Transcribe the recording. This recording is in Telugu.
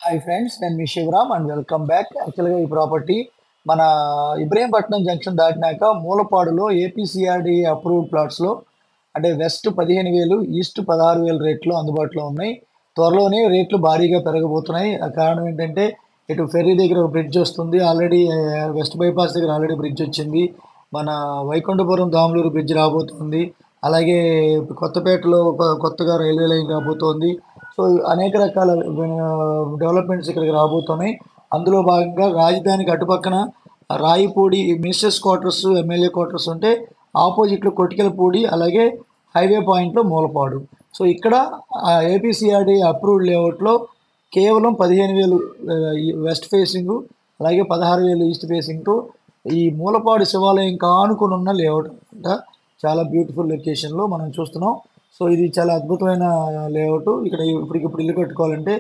హాయ్ ఫ్రెండ్స్, నేను మీ శివరామ్ అండ్ వెల్కమ్ బ్యాక్. యాక్చువల్గా ఈ ప్రాపర్టీ మన ఇబ్రహీంపట్నం జంక్షన్ దాటినాక మూలపాడులో ఏపీసీఆర్డీ అప్రూవ్డ్ ప్లాట్స్లో అంటే వెస్ట్ 15,000, ఈస్ట్ 16,000 రేట్లు అందుబాటులో ఉన్నాయి. త్వరలోనే రేట్లు భారీగా పెరగబోతున్నాయి. ఆ కారణం ఏంటంటే ఇటు ఫెర్రీ దగ్గర ఒక బ్రిడ్జ్ వస్తుంది. ఆల్రెడీ వెస్ట్ బైపాస్ దగ్గర ఆల్రెడీ బ్రిడ్జ్ వచ్చింది. మన వైకుంఠపురం దాములూరు బ్రిడ్జ్ రాబోతుంది. అలాగే కొత్తపేటలో కొత్తగా రైల్వే లైన్ రాబోతోంది. సో అనేక రకాల డెవలప్మెంట్స్ ఇక్కడికి రాబోతున్నాయి. అందులో భాగంగా రాజధానికి అటుపక్కన రాయిపూడి మినిస్టర్స్ క్వార్టర్స్, ఎమ్మెల్యే క్వార్టర్స్ ఉంటే ఆపోజిట్లో కొటికలపూడి, అలాగే హైవే పాయింట్లో మూలపాడు. సో ఇక్కడ ఏపీసీఆర్డీ అప్రూవ్డ్ లేఅవుట్లో కేవలం 15,000 వెస్ట్ ఫేసింగ్, అలాగే 16,000 ఈస్ట్ ఫేసింగ్తో ఈ మూలపాడు శివాలయం కానుకొని ఉన్న లేఅవుట్ అనమాట. చాలా బ్యూటిఫుల్ లొకేషన్లో మనం చూస్తున్నాం. సో ఇది చాలా అద్భుతమైన లేఅవుట్. ఇక్కడ ఇప్పటికిప్పుడు ఇల్లు కట్టుకోవాలంటే